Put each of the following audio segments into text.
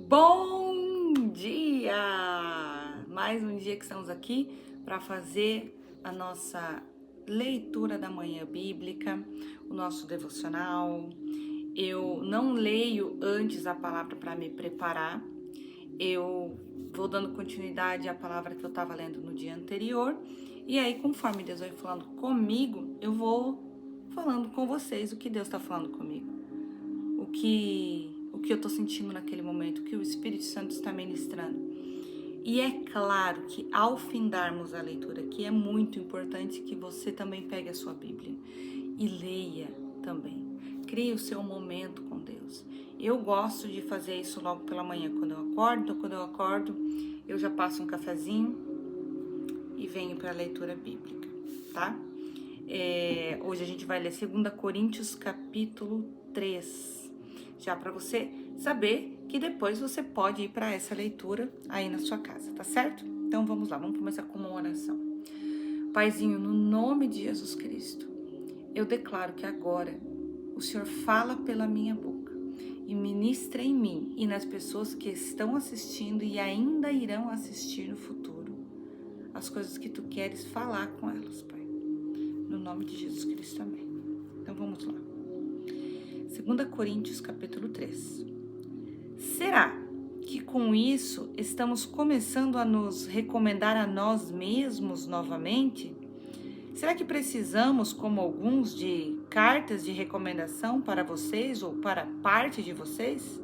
Bom dia! Mais um dia que estamos aqui para fazer a nossa leitura da manhã bíblica, o nosso devocional. Eu não leio antes a palavra para me preparar, eu vou dando continuidade à palavra que eu estava lendo no dia anterior, e aí, conforme Deus vai falando comigo, eu vou falando com vocês o que Deus está falando comigo. O que eu tô sentindo naquele momento, o que o Espírito Santo está ministrando. E é claro que ao findarmos a leitura aqui, é muito importante que você também pegue a sua Bíblia e leia também. Crie o seu momento com Deus. Eu gosto de fazer isso logo pela manhã, quando eu acordo. Então, quando eu acordo, eu já passo um cafezinho e venho para a leitura bíblica, tá? Hoje a gente vai ler 2 Coríntios capítulo 3. Já para você saber que depois você pode ir para essa leitura aí na sua casa, tá certo? Então vamos lá, vamos começar com uma oração. Paizinho, no nome de Jesus Cristo, eu declaro que agora o Senhor fala pela minha boca e ministra em mim e nas pessoas que estão assistindo e ainda irão assistir no futuro as coisas que Tu queres falar com elas, Pai. No nome de Jesus Cristo, amém. Então vamos lá. 2 Coríntios capítulo 3. Será que com isso estamos começando a nos recomendar a nós mesmos novamente? Será que precisamos, como alguns, de cartas de recomendação para vocês ou para parte de vocês?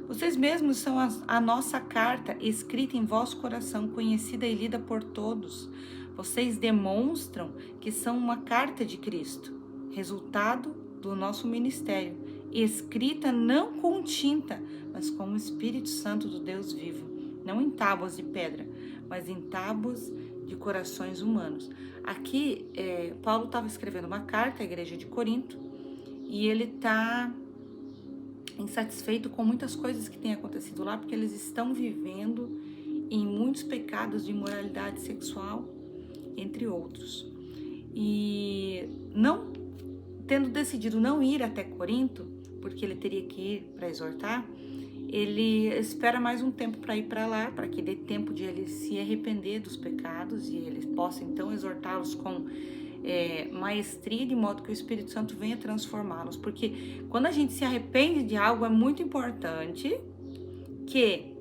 Vocês mesmos são a nossa carta escrita em vosso coração, conhecida e lida por todos. Vocês demonstram que são uma carta de Cristo, resultado do nosso ministério, escrita não com tinta, mas com o Espírito Santo do Deus vivo, não em tábuas de pedra, mas em tábuas de corações humanos. Aqui, Paulo estava escrevendo uma carta à igreja de Corinto e ele está insatisfeito com muitas coisas que têm acontecido lá, porque eles estão vivendo em muitos pecados de imoralidade sexual, entre outros. E não tendo decidido não ir até Corinto, porque ele teria que ir para exortar, ele espera mais um tempo para ir para lá, para que dê tempo de ele se arrepender dos pecados e ele possa então exortá-los com maestria, de modo que o Espírito Santo venha transformá-los. Porque quando a gente se arrepende de algo, é muito importante que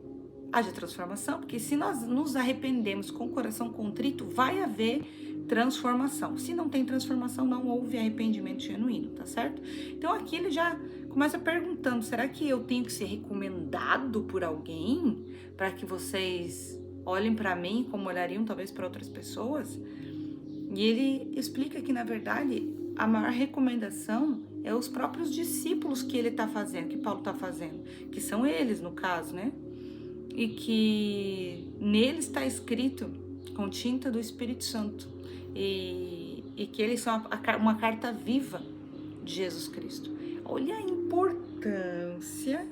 haja transformação, porque se nós nos arrependemos com o coração contrito, vai haver transformação. Se não tem transformação, não houve arrependimento genuíno, tá certo? Então aqui ele já começa perguntando, será que eu tenho que ser recomendado por alguém para que vocês olhem para mim como olhariam talvez para outras pessoas? E ele explica que, na verdade, a maior recomendação é os próprios discípulos que ele está fazendo, que Paulo está fazendo, que são eles, no caso, né? E que neles está escrito com tinta do Espírito Santo e que eles são uma carta viva de Jesus Cristo. Olha a importância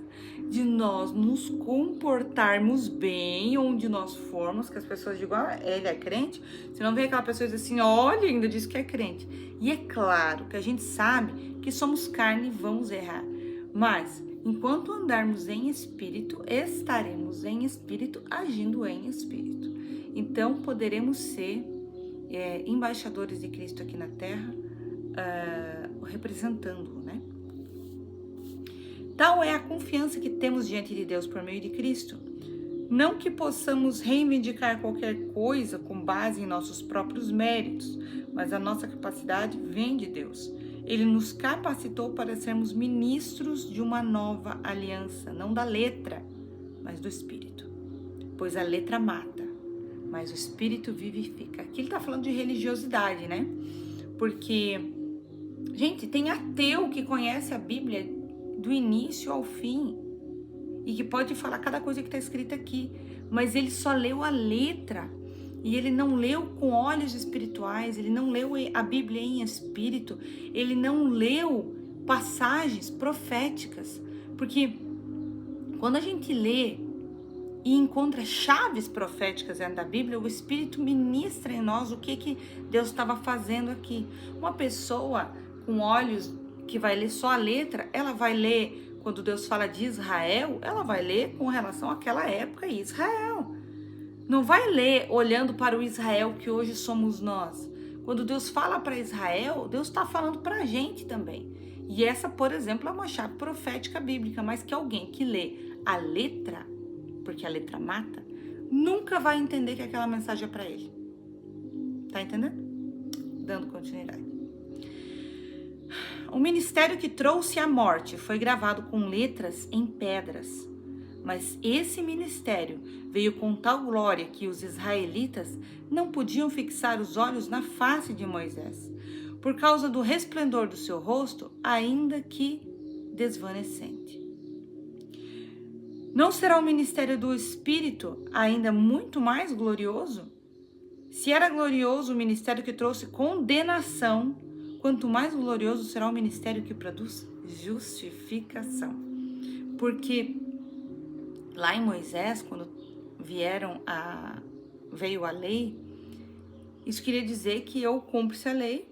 de nós nos comportarmos bem onde nós formos, que as pessoas digam, ele é crente, se não vem aquela pessoa e diz assim, olha, ainda diz que é crente. E é claro que a gente sabe que somos carne e vamos errar, mas enquanto andarmos em espírito, estaremos em espírito, agindo em espírito. Então, poderemos ser embaixadores de Cristo aqui na terra, representando-o, né? Tal é a confiança que temos diante de Deus por meio de Cristo. Não que possamos reivindicar qualquer coisa com base em nossos próprios méritos, mas a nossa capacidade vem de Deus. Ele nos capacitou para sermos ministros de uma nova aliança, não da letra, mas do Espírito. Pois a letra mata, mas o Espírito vivifica. Aqui ele está falando de religiosidade, né? Porque, gente, tem ateu que conhece a Bíblia do início ao fim e que pode falar cada coisa que está escrita aqui, mas ele só leu a letra e ele não leu com olhos espirituais, ele não leu a Bíblia em espírito, ele não leu passagens proféticas, porque quando a gente lê e encontra chaves proféticas dentro da Bíblia, o Espírito ministra em nós o que Deus estava fazendo aqui. Uma pessoa com olhos que vai ler só a letra, ela vai ler quando Deus fala de Israel, ela vai ler com relação àquela época e Israel. Não vai ler olhando para o Israel que hoje somos nós. Quando Deus fala para Israel, Deus está falando para a gente também. E essa, por exemplo, é uma chave profética bíblica, mas que alguém que lê a letra, porque a letra mata, nunca vai entender que aquela mensagem é para ele. Tá entendendo? Dando continuidade. O ministério que trouxe a morte foi gravado com letras em pedras. Mas esse ministério veio com tal glória que os israelitas não podiam fixar os olhos na face de Moisés, por causa do resplendor do seu rosto, ainda que desvanecente. Não será o ministério do Espírito ainda muito mais glorioso? Se era glorioso o ministério que trouxe condenação, quanto mais glorioso será o ministério que produz justificação. Porque lá em Moisés, quando veio a lei, isso queria dizer que ou cumpre-se a lei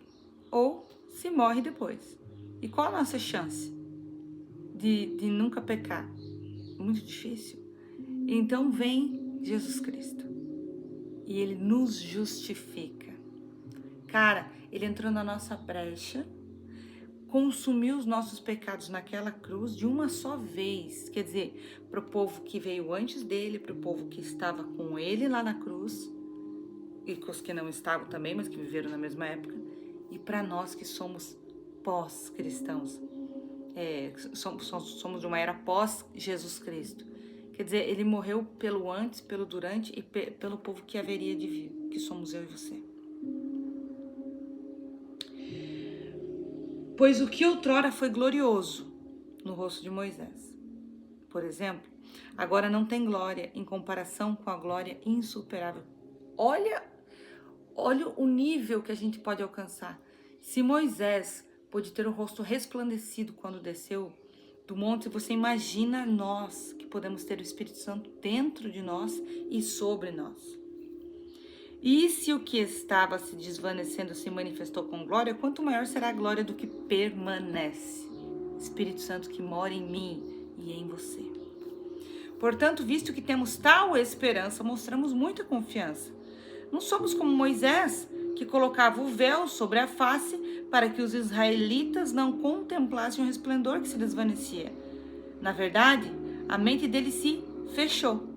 ou se morre depois. E qual a nossa chance de nunca pecar? Muito difícil. Então vem Jesus Cristo e ele nos justifica. Cara, ele entrou na nossa brecha, consumiu os nossos pecados naquela cruz de uma só vez. Quer dizer, para o povo que veio antes dele, para o povo que estava com ele lá na cruz, e com os que não estavam também, mas que viveram na mesma época, e para nós que somos pós-cristãos, somos de uma era pós-Jesus Cristo. Quer dizer, ele morreu pelo antes, pelo durante e pelo povo que haveria de vir, que somos eu e você. Pois o que outrora foi glorioso no rosto de Moisés, por exemplo, agora não tem glória em comparação com a glória insuperável. Olha o nível que a gente pode alcançar. Se Moisés pôde ter o rosto resplandecido quando desceu do monte, você imagina nós que podemos ter o Espírito Santo dentro de nós e sobre nós. E se o que estava se desvanecendo se manifestou com glória, quanto maior será a glória do que permanece. Espírito Santo que mora em mim e em você. Portanto, visto que temos tal esperança, mostramos muita confiança. Não somos como Moisés, que colocava o véu sobre a face para que os israelitas não contemplassem o resplendor que se desvanecia. Na verdade, a mente dele se fechou,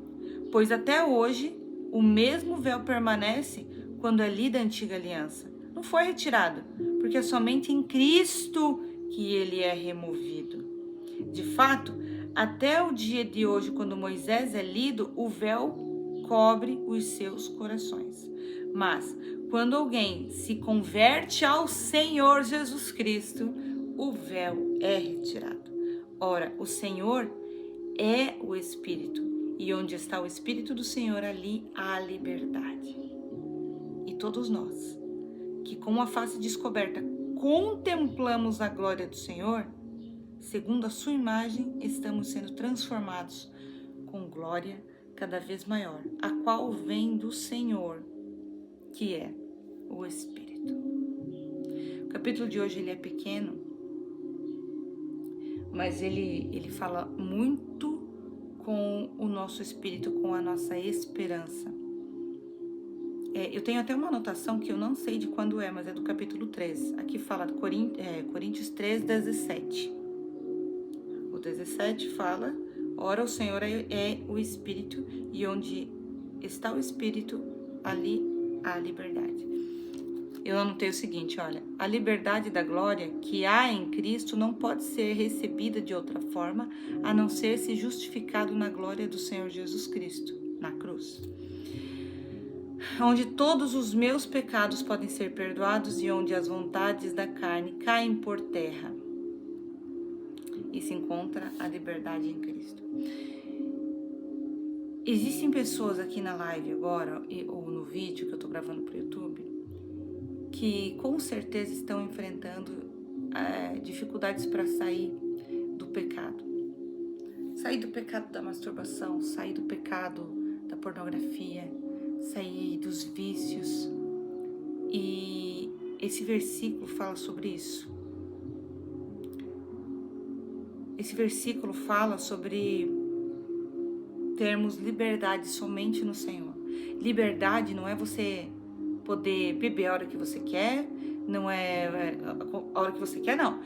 pois até hoje o mesmo véu permanece quando é lida a antiga aliança. Não foi retirado, porque é somente em Cristo que ele é removido. De fato, até o dia de hoje, quando Moisés é lido, o véu cobre os seus corações. Mas, quando alguém se converte ao Senhor Jesus Cristo, o véu é retirado. Ora, o Senhor é o Espírito, e onde está o Espírito do Senhor, ali há liberdade. E todos nós, que com a face descoberta contemplamos a glória do Senhor, segundo a sua imagem, estamos sendo transformados com glória cada vez maior, a qual vem do Senhor, que é o Espírito. O capítulo de hoje ele é pequeno, mas ele fala muito com o nosso espírito, com a nossa esperança. Eu tenho até uma anotação que eu não sei de quando é, mas é do capítulo 3. Aqui fala de Coríntios 3, 17. O 17 fala: ora, o Senhor é o Espírito, e onde está o Espírito, ali há liberdade. Eu anotei o seguinte, olha: a liberdade da glória que há em Cristo não pode ser recebida de outra forma, a não ser se justificado na glória do Senhor Jesus Cristo, na cruz. Onde todos os meus pecados podem ser perdoados e onde as vontades da carne caem por terra. E se encontra a liberdade em Cristo. Existem pessoas aqui na live agora, ou no vídeo que eu tô gravando pro YouTube, que com certeza estão enfrentando dificuldades para sair do pecado. Sair do pecado da masturbação, sair do pecado da pornografia, sair dos vícios. E esse versículo fala sobre isso. esse versículo fala sobre termos liberdade somente no Senhor. Liberdade não é você poder beber a hora que você quer, não é a hora que você quer, não.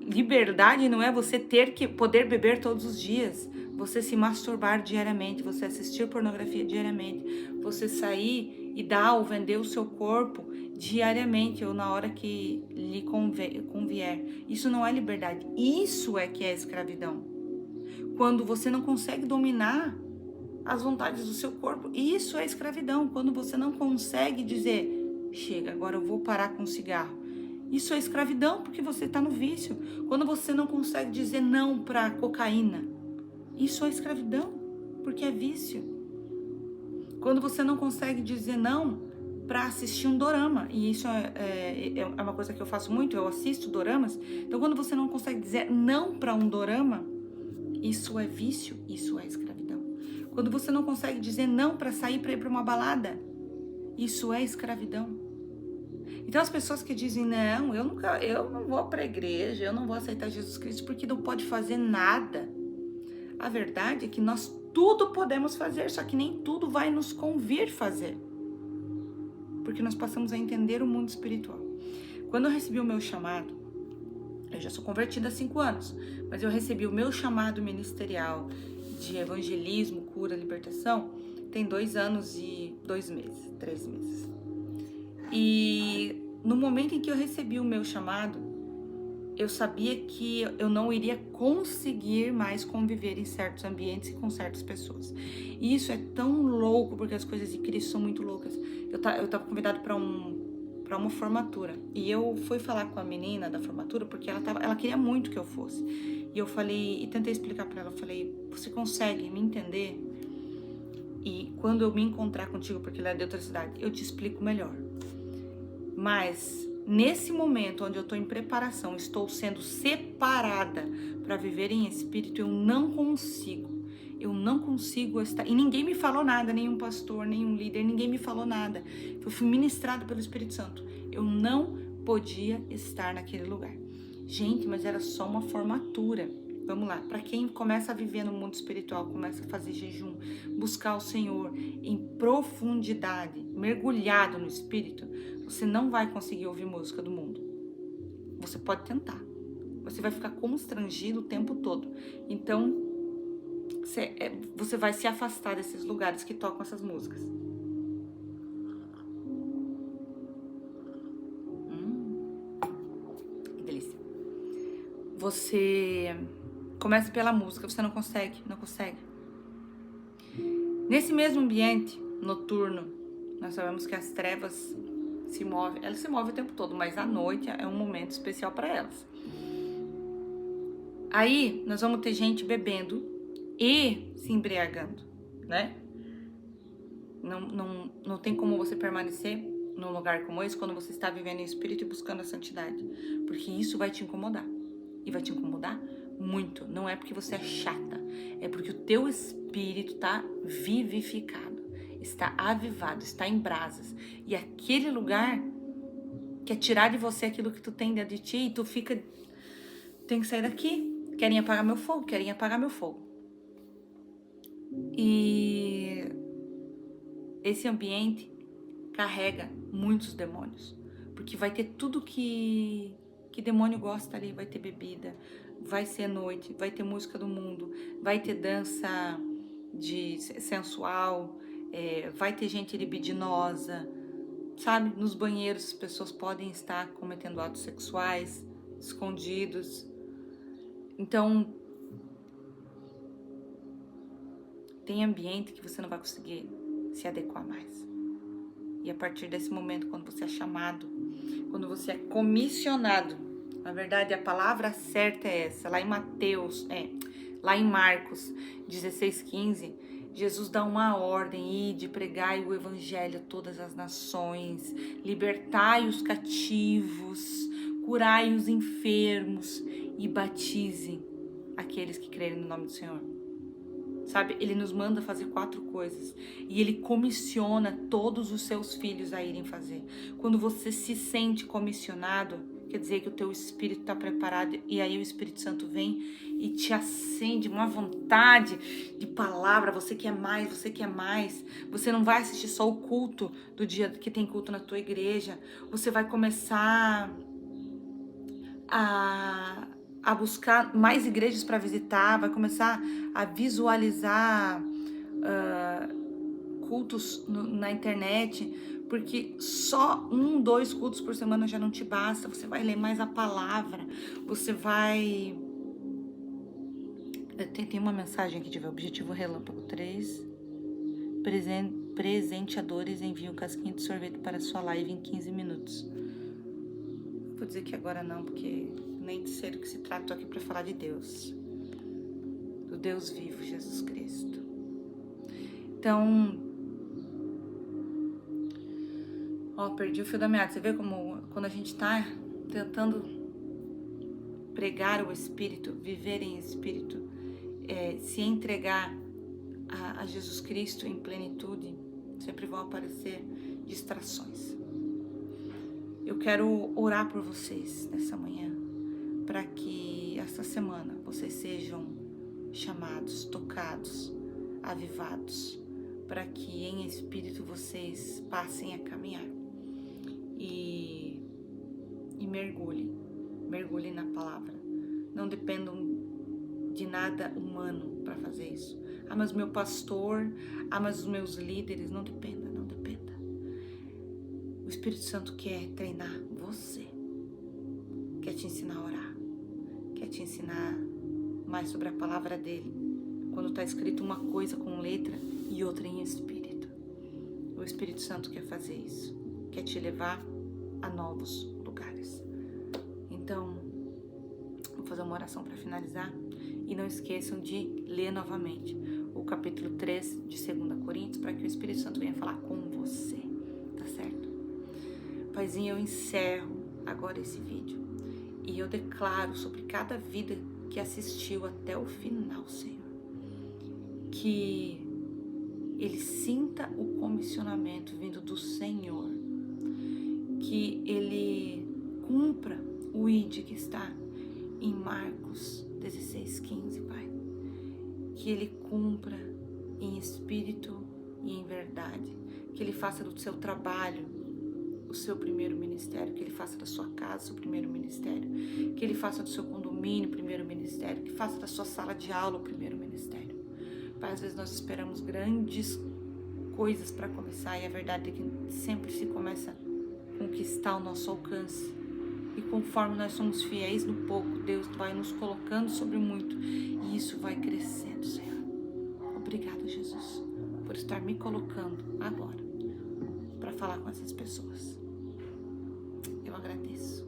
Liberdade não é você ter que poder beber todos os dias, você se masturbar diariamente, você assistir pornografia diariamente, você sair e dar ou vender o seu corpo diariamente ou na hora que lhe convier. Isso não é liberdade, isso é que é escravidão. Quando você não consegue dominar as vontades do seu corpo, isso é escravidão. Quando você não consegue dizer, chega, agora eu vou parar com o cigarro. Isso é escravidão, porque você está no vício. Quando você não consegue dizer não para cocaína, isso é escravidão, porque é vício. Quando você não consegue dizer não para assistir um dorama, e isso é uma coisa que eu faço muito, eu assisto doramas. Então, quando você não consegue dizer não para um dorama, isso é vício, isso é escravidão. Quando você não consegue dizer não para sair para ir para uma balada, isso é escravidão. Então as pessoas que dizem, não, eu não vou para a igreja, eu não vou aceitar Jesus Cristo porque não pode fazer nada. A verdade é que nós tudo podemos fazer, só que nem tudo vai nos convir fazer. Porque nós passamos a entender o mundo espiritual. Quando eu recebi o meu chamado, eu já sou convertida há 5 anos, mas eu recebi o meu chamado ministerial de evangelismo, cura, libertação, tem 2 anos e 2 meses, 3 meses. E no momento em que eu recebi o meu chamado, eu sabia que eu não iria conseguir mais conviver em certos ambientes e com certas pessoas. E isso é tão louco, porque as coisas de Cristo são muito loucas. Eu tava convidada para uma formatura. E eu fui falar com a menina da formatura, porque ela queria muito que eu fosse. E eu falei, e tentei explicar para ela, eu falei, você consegue me entender? E quando eu me encontrar contigo, porque ela é de outra cidade, eu te explico melhor. Mas nesse momento onde eu estou em preparação, estou sendo separada para viver em espírito, eu não consigo estar, e ninguém me falou nada, nenhum pastor, nenhum líder, ninguém me falou nada, eu fui ministrado pelo Espírito Santo, eu não podia estar naquele lugar. Gente, mas era só uma formatura. Vamos lá, para quem começa a viver no mundo espiritual, começa a fazer jejum, buscar o Senhor em profundidade, mergulhado no Espírito, você não vai conseguir ouvir música do mundo. Você pode tentar, você vai ficar constrangido o tempo todo. Então, você vai se afastar desses lugares que tocam essas músicas. Que delícia. Você começa pela música, você não consegue. Nesse mesmo ambiente noturno, nós sabemos que as trevas elas se movem o tempo todo, mas à noite é um momento especial para elas. Aí nós vamos ter gente bebendo e se embriagando, né? Não tem como você permanecer num lugar como esse quando você está vivendo em espírito e buscando a santidade, porque isso vai te incomodar, e vai te incomodar muito. Não é porque você é chata, é porque o teu espírito está vivificado, está avivado, está em brasas, e aquele lugar quer tirar de você aquilo que tu tem dentro de ti, e tu fica, tem que sair daqui, querem apagar meu fogo. E esse ambiente carrega muitos demônios, porque vai ter tudo que demônio gosta ali, vai ter bebida, vai ser noite, vai ter música do mundo, vai ter dança de sensual, vai ter gente libidinosa, sabe? Nos banheiros as pessoas podem estar cometendo atos sexuais escondidos. Então, tem ambiente que você não vai conseguir se adequar mais. E a partir desse momento, quando você é chamado, quando você é comissionado, na verdade a palavra certa é essa, lá em Marcos 16:15, Jesus dá uma ordem, ide, pregai o evangelho a todas as nações, libertai os cativos, curai os enfermos e batizem aqueles que crerem no nome do Senhor. Sabe, ele nos manda fazer 4 coisas e ele comissiona todos os seus filhos a irem fazer. Quando você se sente comissionado, quer dizer que o teu espírito está preparado, e aí o Espírito Santo vem e te acende uma vontade de palavra. Você quer mais, você quer mais. Você não vai assistir só o culto do dia que tem culto na tua igreja. Você vai começar a buscar mais igrejas para visitar, vai começar a visualizar cultos na internet, porque só 1, 2 cultos por semana já não te basta. Você vai ler mais a palavra, você vai... Tem uma mensagem aqui de ver, objetivo relâmpago 3, presenteadores enviam casquinha de sorvete para sua live em 15 minutos. Vou dizer que agora não, porque nem de ser o que se trata, tô aqui para falar de Deus, do Deus vivo, Jesus Cristo. Então, perdi o fio da meada. Você vê como quando a gente tá tentando pregar o Espírito, viver em Espírito, se entregar a Jesus Cristo em plenitude, sempre vão aparecer distrações. Eu quero orar por vocês nessa manhã, para que esta semana vocês sejam chamados, tocados, avivados, para que em espírito vocês passem a caminhar e mergulhem na palavra. Não dependam de nada humano para fazer isso. Mas meu pastor, mas os meus líderes, não dependa. O Espírito Santo quer treinar você, quer te ensinar a orar, quer te ensinar mais sobre a palavra dele, quando está escrito uma coisa com letra e outra em espírito. O Espírito Santo quer fazer isso, quer te levar a novos lugares. Então, vou fazer uma oração para finalizar, e não esqueçam de ler novamente o capítulo 3 de 2 Coríntios, para que o Espírito Santo venha falar com você, tá certo? Paizinho, eu encerro agora esse vídeo e eu declaro sobre cada vida que assistiu até o final, Senhor, que ele sinta o comissionamento vindo do Senhor, que ele cumpra o ID que está em Marcos 16:15, Pai, que ele cumpra em espírito e em verdade, que ele faça do seu trabalho o seu primeiro ministério, que ele faça da sua casa o seu primeiro ministério, que ele faça do seu condomínio o primeiro ministério, que faça da sua sala de aula o primeiro ministério. Pai, às vezes nós esperamos grandes coisas para começar, e a verdade é que sempre se começa com o que está ao nosso alcance. E conforme nós somos fiéis no pouco, Deus vai nos colocando sobre muito, e isso vai crescendo, Senhor. Obrigada, Jesus, por estar me colocando agora para falar com essas pessoas. Eu agradeço.